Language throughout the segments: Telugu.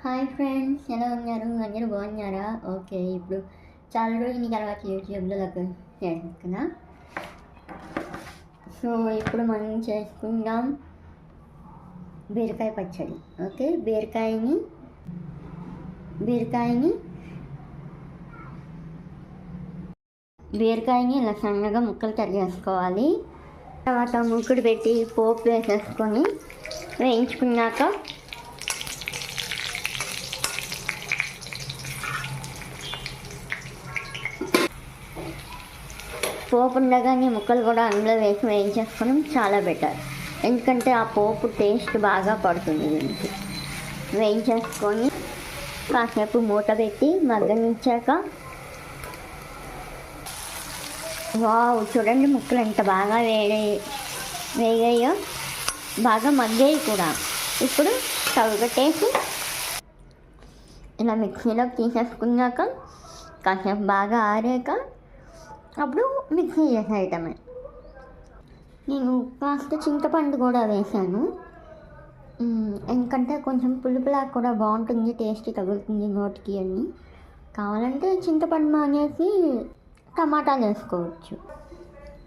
హాయ్ ఫ్రెండ్స్, ఎలా ఉన్నారు? అందరూ బాగున్నారా? ఓకే, ఇప్పుడు చాలా రోజుల తర్వాత యూట్యూబ్లో చేస్తున్నా. సో ఇప్పుడు మనం చేసుకుందాం బీరకాయ పచ్చడి. ఓకే, బీరకాయని ఇలా సన్నగా ముక్కలు తయారు చేసుకోవాలి. తర్వాత ముక్కుడు పెట్టి పోపు వేసేసుకొని వేయించుకున్నాక పోపు ఉండగానే ముక్కలు కూడా అందులో వేసి వేయించేసుకోవడం చాలా బెటర్. ఎందుకంటే ఆ పోపు టేస్ట్ బాగా పడుతుంది. దీనికి వేయించేసుకొని కాసేపు మూత పెట్టి మగ్గనిచ్చాక వావ్, చూడండి ముక్కలు ఎంత బాగా వేగాయో, బాగా మగ్గాయి కూడా. ఇప్పుడు స్టవ్ కట్టేసి ఇలా మిక్సీలోకి తీసేసుకున్నాక కాసేపు బాగా ఆరాక అప్పుడు మిక్సీ చేసేయటమే. నేను కాస్త చింతపండు కూడా వేసాను, ఎందుకంటే కొంచెం పులుపులా కూడా బాగుంటుంది, టేస్ట్ తగులుతుంది నోటికి అని. కావాలంటే చింతపండు మానేసి టమాటాలు వేసుకోవచ్చు.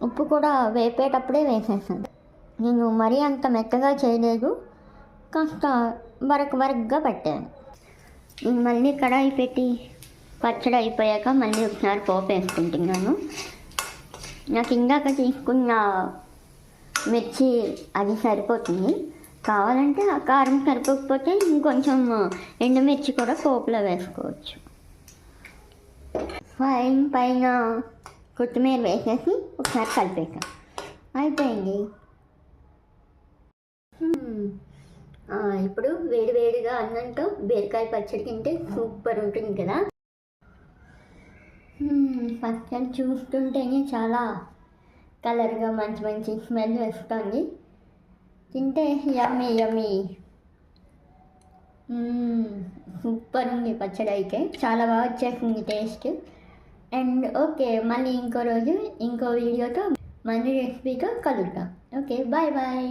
ఉప్పు కూడా వేపేటప్పుడే వేసేసాను. నేను మరీ అంత మెత్తగా చేయలేదు, కాస్త బరకగా పెట్టాను. నేను మళ్ళీ కడాయి పెట్టి పచ్చడి అయిపోయాక మళ్ళీ ఒకసారి పోపు వేసుకుంటున్నాను. నాకు ఇందాక తీసుకున్న మిర్చి అది సరిపోతుంది. కావాలంటే ఆ కారం సరిపోకపోతే ఇంకొంచెం ఎండుమిర్చి కూడా పోపులో వేసుకోవచ్చు. పైన కొత్తిమీర వేసేసి ఒకసారి కలిపేసాం, అయిపోయింది. ఇప్పుడు వేడివేడిగా అన్నంతో బీరకాయ పచ్చడి తింటే సూపర్ ఉంటుంది కదా. పచ్చడి చూస్తుంటేనే చాలా కలర్గా మంచి స్మెల్ వస్తుంది. తింటే యమ్మీ సూపర్ ఉంది పచ్చడి. అయితే చాలా బాగా వచ్చేసింది టేస్ట్. అండ్ ఓకే, మళ్ళీ ఇంకో రోజు ఇంకో వీడియోతో మళ్ళీ రెసిపీతో కలుద్దాం. Okay, bye.